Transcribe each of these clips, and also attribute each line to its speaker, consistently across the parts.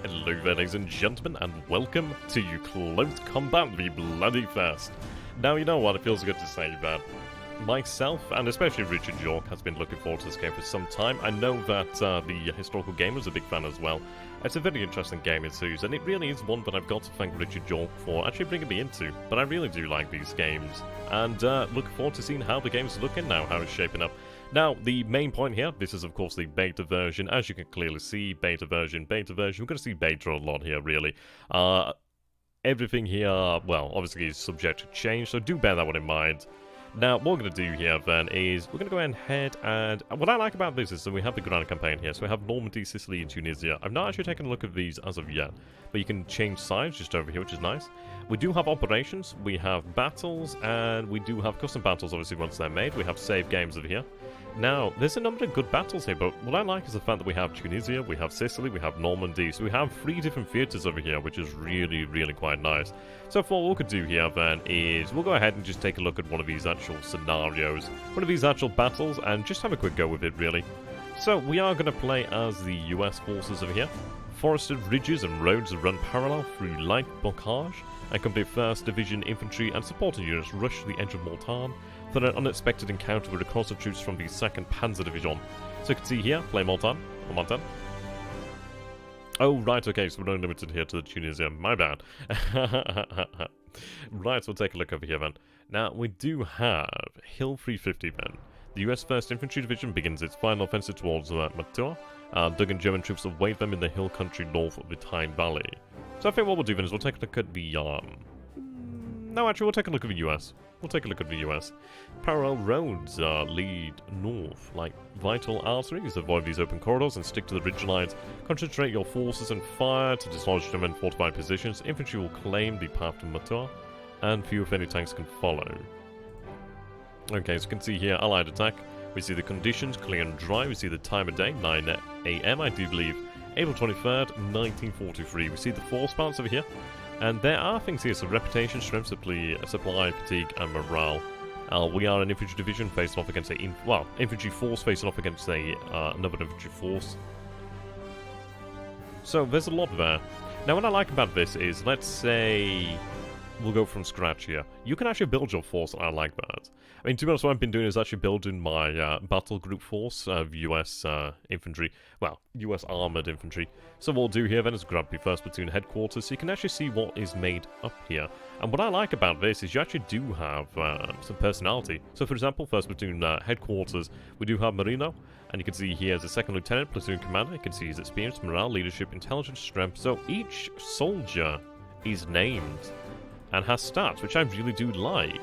Speaker 1: Hello there, ladies and gentlemen, and welcome to Close Combat, the Bloody Fest. Now, you know what, it feels good to say that myself, and especially Richard York, has been looking forward to this game for some time. I know that the Historical Gamer is a big fan as well. It's a very interesting game in series, and it really is one that I've got to thank Richard York for actually bringing me into. But I really do like these games, and looking forward to seeing how the game's looking now, how it's shaping up. Now, the main point here, this is of course the beta version. As you can clearly see, beta version. We're going to see beta a lot here, really. Everything here, well, obviously is subject to change, so do bear that one in mind. Now, what we're going to do here, then, is we're going to go ahead and... What I like about this is that we have the Grand Campaign here. So we have Normandy, Sicily, and Tunisia. I've not actually taken a look at these as of yet, but you can change sides just over here, which is nice. We do have operations, we have battles, and we do have custom battles, obviously, once they're made. We have save games over here. Now, there's a number of good battles here, but what I like is the fact that we have Tunisia, we have Sicily, we have Normandy, so we have 3 different theatres over here, which is really, really quite nice. So what we could do here, then, is we'll go ahead and just take a look at one of these actual scenarios, one of these actual battles, and just have a quick go with it, really. So, we are going to play as the US forces over here. Forested ridges and roads run parallel through light bocage, and complete 1st Division infantry and supporting units rush to the edge of Mortarn for an unexpected encounter with the troops from the 2nd Panzer Division. So you can see here, play Mortarn. Oh, right, okay, so we're only limited here to the Tunisia. My bad. Right, so we'll take a look over here then. Now, we do have Hill 350 then. The US 1st Infantry Division begins its final offensive towards Matua. Duggan German troops await them in the hill country north of the Tyne Valley. So I think what we'll do then is we'll take a look at the... No, actually, we'll take a look at the US. Parallel roads lead north, like vital arteries. Avoid these open corridors and stick to the ridge lines. Concentrate your forces and fire to dislodge German fortified positions. Infantry will claim the path to Matua, and few if any tanks can follow. Okay, so you can see here, Allied attack. We see the conditions, clear and dry. We see the time of day, 9 AM, I do believe. April 23rd, 1943. We see the force balance over here. And there are things here, so reputation, strength, supply, fatigue, and morale. We are an infantry division facing off against infantry force facing off against another infantry force. So there's a lot there. Now what I like about this is, let's say we'll go from scratch here. You can actually build your force, and I like that. I mean, to be honest, what I've been doing is actually building my battle group force of US infantry. Well, US armoured infantry. So what we'll do here then is grab the 1st Platoon headquarters, so you can actually see what is made up here. And what I like about this is you actually do have some personality. So for example, 1st Platoon headquarters, we do have Marino. And you can see here as a 2nd Lieutenant, Platoon Commander. You can see his experience, morale, leadership, intelligence, strength. So each soldier is named and has stats, which I really do like.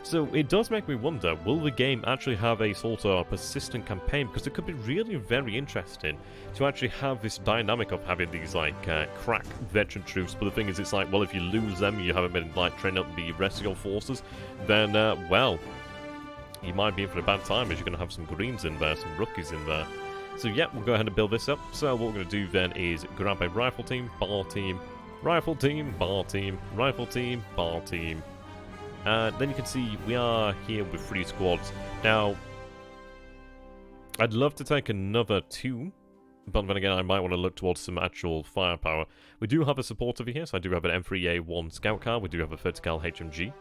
Speaker 1: So it does make me wonder, will the game actually have a sort of persistent campaign? Because it could be really very interesting to actually have this dynamic of having these like crack veteran troops. But the thing is, it's like, well, if you lose them, you haven't been like training up the rest of your forces, then well, you might be in for a bad time, as you're going to have some greens in there, some rookies in there. So yeah, we'll go ahead and build this up. So what we're going to do then is grab a rifle team, bar team, rifle team, bar team, rifle team, bar team. Then you can see we are here with 3 squads. Now, I'd love to take another 2, but then again I might want to look towards some actual firepower. We do have a support over here, so I do have an M3A1 scout car, we do have a vertical HMG.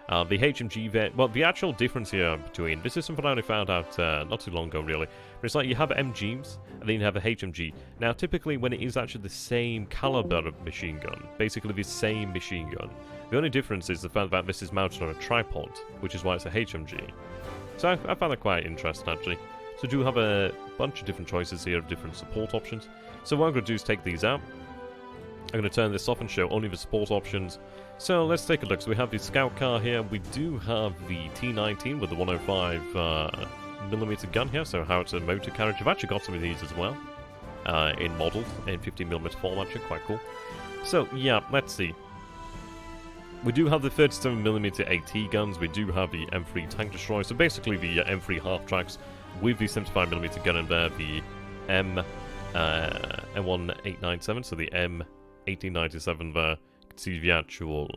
Speaker 1: The HMG, well, the actual difference here between, this is something I only found out not too long ago, really. But it's like you have MGs, and then you have a HMG. Now, typically, when it is actually the same caliber of machine gun, basically the same machine gun, the only difference is the fact that this is mounted on a tripod, which is why it's a HMG. So I found that quite interesting, actually. So do have a bunch of different choices here of different support options. So what I'm going to do is take these out. I'm going to turn this off and show only the support options. So let's take a look. So we have the scout car here. We do have the T19 with the 105mm gun here. So howitzer motor carriage. I've actually got some of these as well. In models, in 15mm form, actually. Quite cool. So yeah, let's see. We do have the 37mm AT guns. We do have the M3 tank destroyer. So basically the M3 half-tracks with the 75mm gun in there. The M1897, so the M1897 there. You can see the actual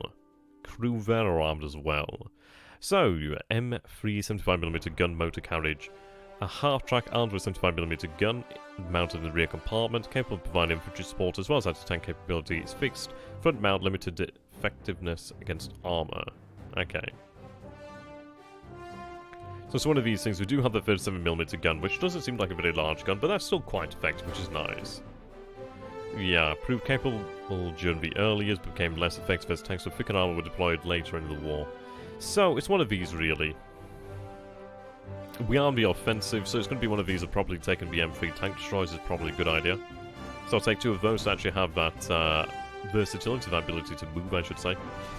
Speaker 1: crew there are armed as well. So, M3 75mm gun motor carriage. a half-track armed with a 75mm gun mounted in the rear compartment, capable of providing infantry support as well as anti-tank capability. It's fixed. Front mount, limited effectiveness against armor. Okay. So it's one of these things. We do have the 37mm gun, which doesn't seem like a very large gun, but that's still quite effective, which is nice. Yeah, proved capable during the early years, but became less effective as tanks with thicker armor were deployed later in the war. So it's one of these, really. We are on the offensive, so it's going to be one of these that probably taking the M3 tank destroyers is probably a good idea. So I'll take 2 of those to actually have that versatility, that ability to move, I should say.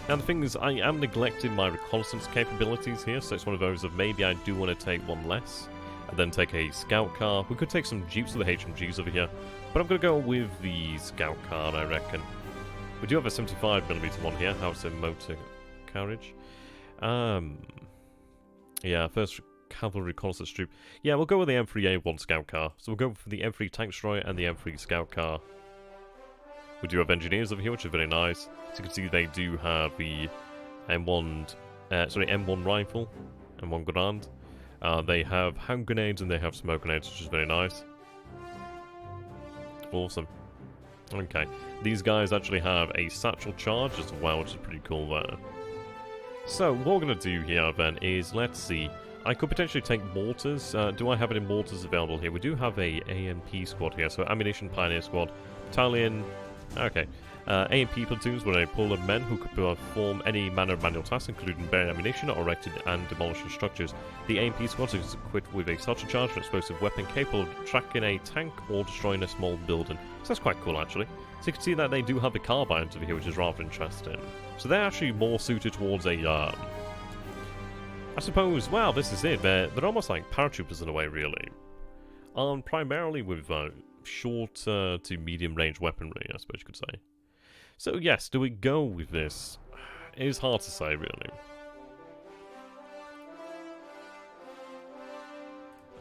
Speaker 1: Now the thing is, I am neglecting my reconnaissance capabilities here, so it's one of those of maybe I do want to take one less, and then take a scout car. We could take some jeeps with the HMGs over here, but I'm going to go with the scout car, I reckon. We do have a 75mm one here, how's a motor carriage. Yeah, first cavalry reconnaissance troop. Yeah, we'll go with the M3A1 scout car. So we'll go for the M3 tank destroyer and the M3 scout car. We do have engineers over here, which is very nice. So you can see they do have the M1 rifle and M1 Grand. They have hand grenades and they have smoke grenades, which is very nice. Awesome. Okay, these guys actually have a satchel charge as well, which is pretty cool there. So what we're going to do here then is, let's see. I could potentially take mortars. Do I have any mortars available here? We do have a AMP squad here, so Ammunition Pioneer Squad, Battalion. Okay. AMP platoons were a pool of men who could perform any manner of manual tasks, including bearing ammunition or erecting and demolishing structures. The AMP squad is equipped with a satchel charge, an explosive weapon capable of tracking a tank or destroying a small building. So that's quite cool, actually. So you can see that they do have the carbines over here, which is rather interesting. So they're actually more suited towards a, I suppose, well, this is it. They're almost like paratroopers in a way, really. Primarily with short to medium range weaponry, I suppose you could say. So yes, do we go with this? It is hard to say, really.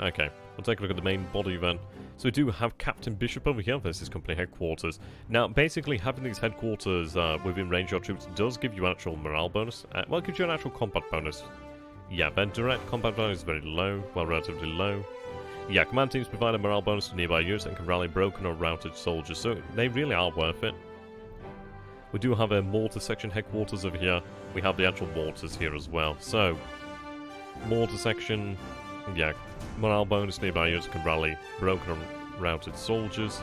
Speaker 1: Okay, we'll take a look at the main body then. So we do have Captain Bishop over here. This is company headquarters. Now, basically, having these headquarters within range of your troops does give you an actual morale bonus. Well, it gives you an actual combat bonus. Yeah, their direct combat value is very low, well, relatively low. Yeah, command teams provide a morale bonus to nearby units and can rally broken or routed soldiers, so they really are worth it. We do have a mortar section headquarters over here. We have the actual mortars here as well. So, mortar section, yeah, morale bonus, nearby units can rally broken or routed soldiers.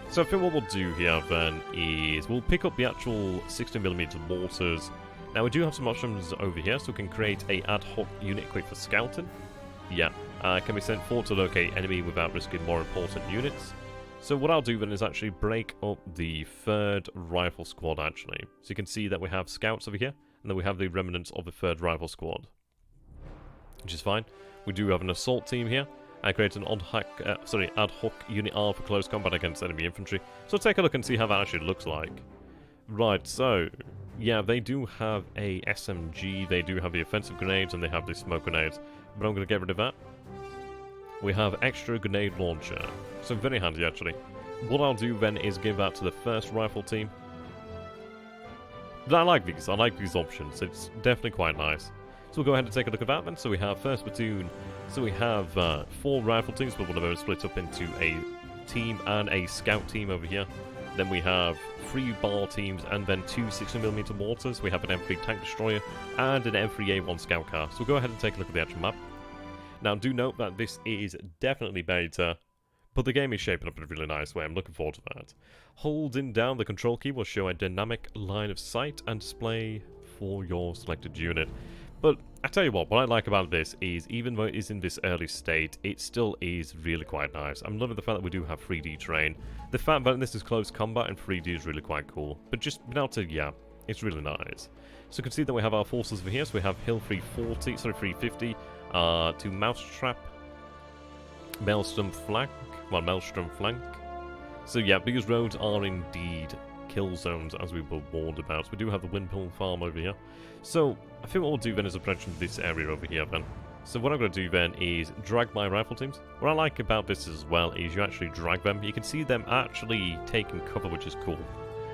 Speaker 1: So I think what we'll do here then is we'll pick up the actual 60mm mortars. Now we do have some options over here, so we can create a ad hoc unit equipped for scouting. Yeah, can be sent forward to locate enemy without risking more important units. So what I'll do then is actually break up the 3rd Rifle Squad, actually. So you can see that we have scouts over here, and then we have the remnants of the 3rd Rifle Squad. Which is fine. We do have an assault team here. I create an ad hoc unit R for close combat against enemy infantry. So let's take a look and see how that actually looks like. Right, so yeah, they do have a SMG, they do have the offensive grenades, and they have the smoke grenades. But I'm going to get rid of that. We have extra grenade launcher. So very handy, actually. What I'll do then is give that to the 1st rifle team. But I like these options. It's definitely quite nice. So we'll go ahead and take a look at that then. So we have 1st platoon. So we have 4 rifle teams, but one of them is split up into a team and a scout team over here. Then we have 3 bar teams and then 2 60mm mortars. We have an M3 tank destroyer and an M3A1 scout car. So we'll go ahead and take a look at the actual map. Now do note that this is definitely beta, but the game is shaping up in a really nice way. I'm looking forward to that. Holding down the control key will show a dynamic line of sight and display for your selected unit. But I tell you what I like about this is, even though it is in this early state, it still is really quite nice. I'm loving the fact that we do have 3D terrain. The fact that this is close combat and 3D is really quite cool. But just being able to, yeah, it's really nice. So you can see that we have our forces over here. So we have Hill 350, to Mousetrap, Maelstrom flank. So yeah, these roads are indeed kill zones, as we were warned about. So we do have the Windmill Farm over here. So I think what we'll do then is approach this area over here then. So what I'm going to do then is drag my rifle teams. What I like about this as well is you actually drag them. You can see them actually taking cover, which is cool.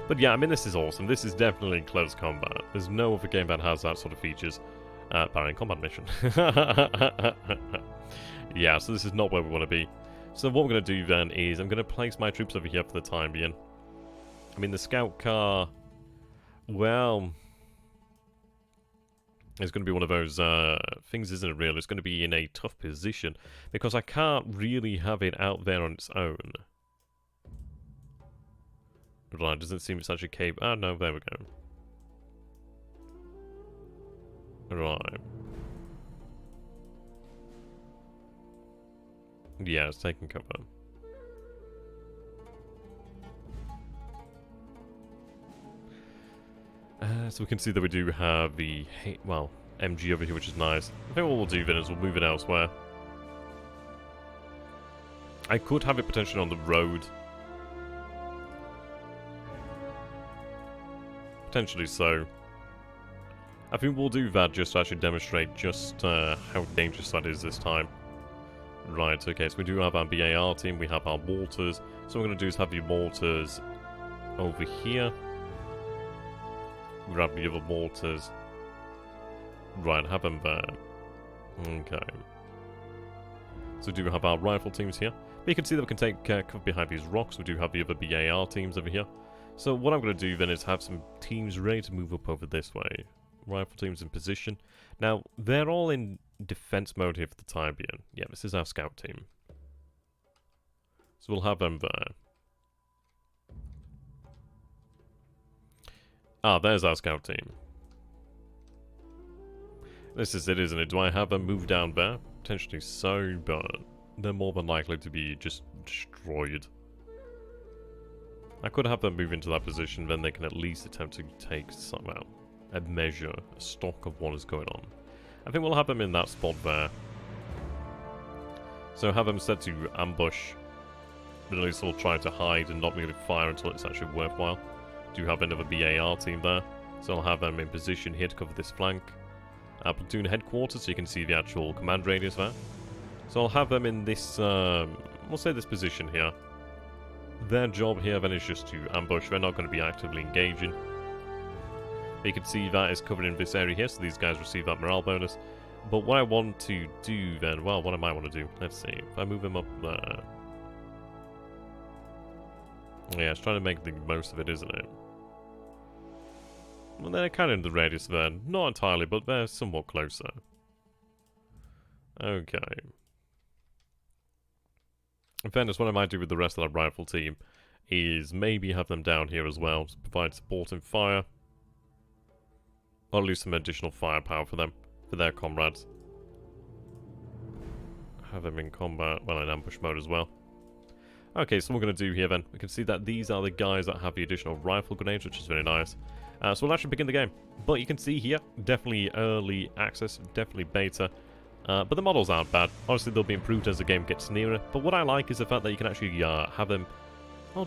Speaker 1: But yeah, I mean, this is awesome. This is definitely close combat. There's no other game that has that sort of features. Barring combat mission. Yeah, so this is not where we want to be. So what we're going to do then is I'm going to place my troops over here for the time being. I mean, the scout car, well, it's going to be one of those things, isn't it, really? It's going to be in a tough position because I can't really have it out there on its own. Right, doesn't seem it's actually capable. Ah, no, there we go. Right. Yeah, it's taking cover. So we can see that we do have the, well, MG over here, which is nice. I think what we'll do then is we'll move it elsewhere. I could have it potentially on the road. Potentially so. I think we'll do that just to actually demonstrate just how dangerous that is this time. Right, okay, so we do have our BAR team, we have our mortars. So what we're going to do is have the mortars over here. Grab the other mortars. Right, have them there. Okay. So we do have our rifle teams here. But you can see that we can take cover behind these rocks. We do have the other BAR teams over here. So what I'm going to do then is have some teams ready to move up over this way. Rifle teams in position. Now, they're all in defense mode here for the time being. Yeah, this is our scout team. So we'll have them there. Ah, there's our scout team. This is it, isn't it? Do I have them move down there? Potentially so, but they're more than likely to be just destroyed. I could have them move into that position, then they can at least attempt to take some, well, a measure, a stock of what is going on. I think we'll have them in that spot there. So have them set to ambush, but at least we'll try to hide and not really fire until it's actually worthwhile. Do have another BAR team there, so I'll have them in position here to cover this flank. Platoon headquarters, so you can see the actual command radius there. So I'll have them in this, we'll say this position here. Their job here then is just to ambush. They're not going to be actively engaging. But you can see that is covered in this area here, so these guys receive that morale bonus. But what I want to do then, well, what I might want to do, let's see, if I move them up there. Yeah, it's trying to make the most of it, isn't it? Well, they're kind of in the radius there. Not entirely, but they're somewhat closer. Okay. In fairness, what I might do with the rest of that rifle team is maybe have them down here as well to provide support and fire. Or at least some additional firepower for them, for their comrades. Have them in combat, well, in ambush mode as well. Okay, so what we're going to do here then, we can see that these are the guys that have the additional rifle grenades, which is very nice. So we'll actually begin the game. But you can see here, definitely early access, definitely beta. But the models aren't bad. Obviously, they'll be improved as the game gets nearer. But what I like is the fact that you can actually have them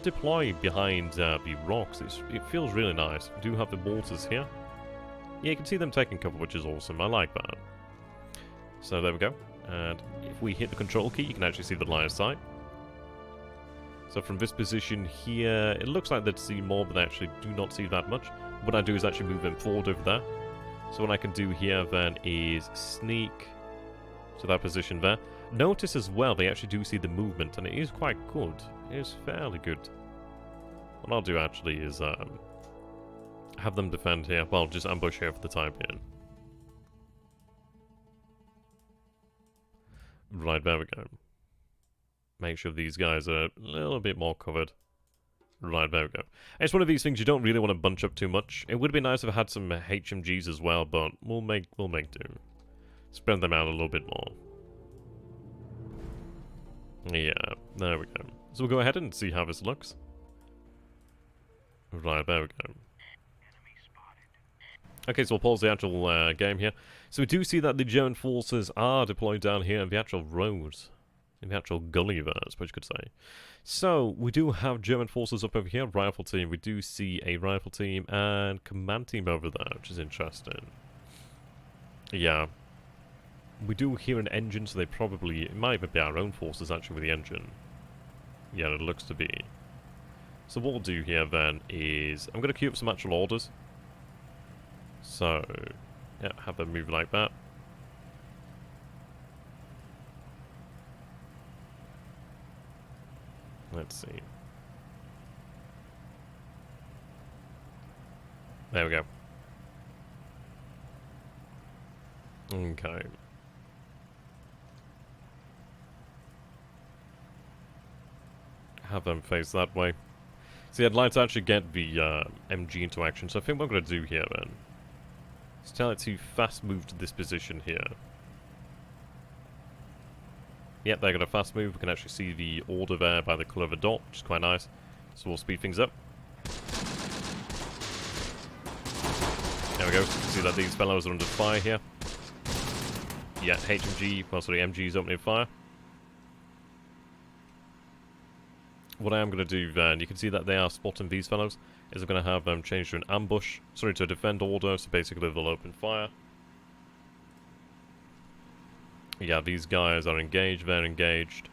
Speaker 1: deploy behind the rocks. It feels really nice. We do have the mortars here. Yeah, you can see them taking cover, which is awesome. I like that. So there we go. And if we hit the control key, you can actually see the line of sight. So from this position here, it looks like they'd see more, but they actually do not see that much. What I do is actually move them forward over there. So what I can do here then is sneak to that position there. Notice as well, they actually do see the movement, and it is quite good. It is fairly good. What I'll do actually is have them defend here. Well, just ambush here for the time being. Right, there we go. Make sure these guys are a little bit more covered. Right, there we go. It's one of these things you don't really want to bunch up too much. It would be nice if I had some HMGs as well, but we'll make do. Spread them out a little bit more. Yeah, there we go. So we'll go ahead and see how this looks. Right, there we go. Okay, so we'll pause the actual game here. So we do see that the German forces are deployed down here in the actual road. In the actual gully there, I suppose you could say. So, we do have German forces up over here, rifle team. We do see a rifle team and command team over there, which is interesting. Yeah. We do hear an engine, so they probably... It might even be our own forces, actually, with the engine. Yeah, it looks to be. So what we'll do here, then, is... I'm going to queue up some actual orders. So, yeah, have them move like that. Let's see. There we go. Okay. Have them face that way. See, I'd like to actually get the MG into action, so I think what I'm going to do here then is tell it to fast move to this position here. Yep, they're going to fast move. We can actually see the order there by the colour of a dot, which is quite nice. So we'll speed things up. There we go. So you can see that these fellows are under fire here. Yeah, HMG, well, sorry, MG is opening fire. What I am going to do then, you can see that they are spotting these fellows, is I'm going to have them change to an ambush, sorry, to a defend order, so basically they'll open fire. Yeah, these guys are engaged, they're engaged.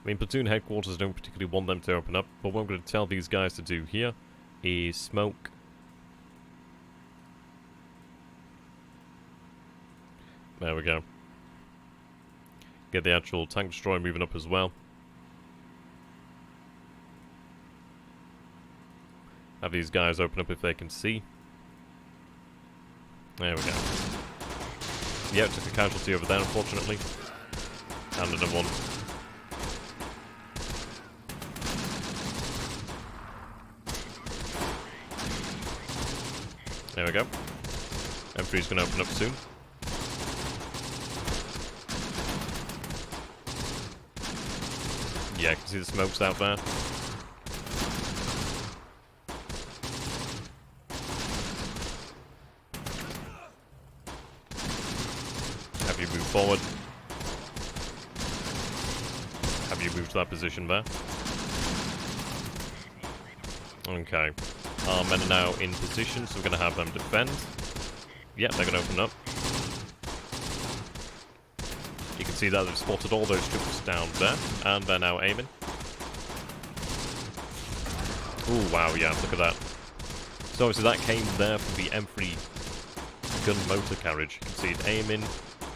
Speaker 1: I mean, platoon headquarters don't particularly want them to open up, but what I'm going to tell these guys to do here is smoke. There we go. Get the actual tank destroyer moving up as well. Have these guys open up if they can see. There we go. Yeah, took a casualty over there, unfortunately. And another one. There we go. M3's going to open up soon. Yeah, I can see the smokes out there. Have you moved forward? Have you moved to that position there? Okay. Our men are now in position, so we're going to have them defend. Yeah, they're going to open up. You can see that they've spotted all those troops down there, and they're now aiming. Ooh, wow, yeah, look at that. So obviously that came there from the M3 gun motor carriage. You can see it aiming.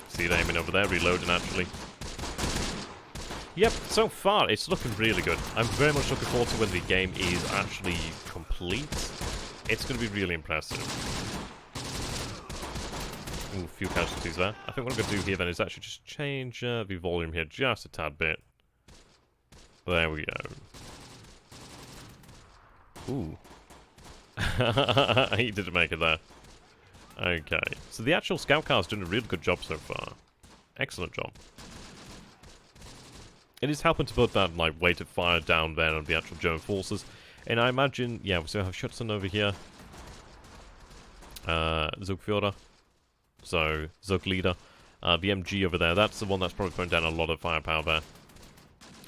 Speaker 1: See it aiming over there, reloading actually. Yep, so far it's looking really good. I'm very much looking forward to when the game is actually complete. It's going to be really impressive. Ooh, a few casualties there. I think what I'm going to do here then is actually just change the volume here just a tad bit. There we go. Ooh. He didn't make it there. Okay. So the actual scout car's doing a really good job so far. Excellent job. It is helping to put that, like, weight of fire down there on the actual German forces. And I imagine, yeah, we still have Schutzen over here. Zugführer. So, Zugleader. The MG over there, that's the one that's probably putting down a lot of firepower there.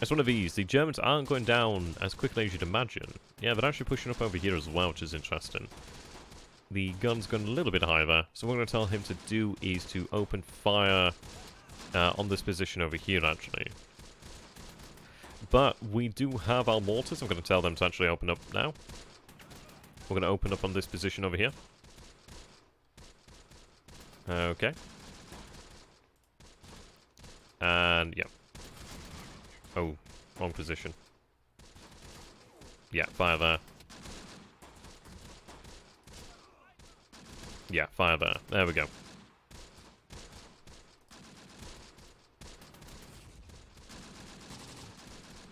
Speaker 1: It's one of these. The Germans aren't going down as quickly as you'd imagine. Yeah, they're actually pushing up over here as well, which is interesting. The gun's going a little bit higher there. So what I'm going to tell him to do is to open fire on this position over here, actually. But we do have our mortars. I'm going to tell them to actually open up now. We're going to open up on this position over here. Okay. And, yeah. Oh, wrong position. Yeah, fire there. Yeah, fire there. There we go.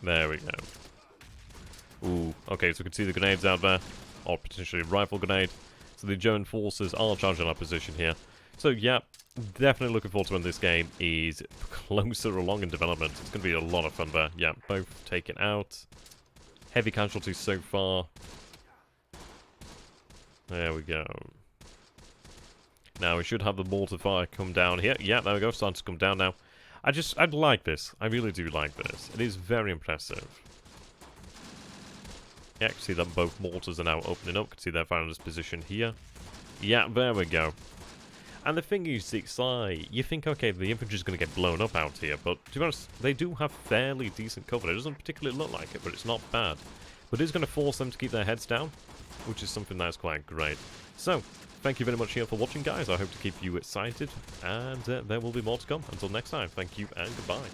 Speaker 1: There we go. Ooh, okay, so we can see the grenades out there. Or potentially a rifle grenade. So the German forces are charging our position here. So, yeah, definitely looking forward to when this game is closer along in development. It's going to be a lot of fun there. Yeah, both taken out. Heavy casualties so far. There we go. Now, we should have the mortar fire come down here. Yeah, there we go. Starting to come down now. I'd like this. I really do like this. It is very impressive. Yeah, you can see that both mortars are now opening up. You can see they're firing this position here. Yeah, there we go. And the thing is, it's like, you think, okay, the infantry's going to get blown up out here, but to be honest, they do have fairly decent cover. It doesn't particularly look like it, but it's not bad. But it is going to force them to keep their heads down, which is something that's quite great. So, thank you very much here for watching, guys. I hope to keep you excited, and there will be more to come. Until next time, thank you and goodbye.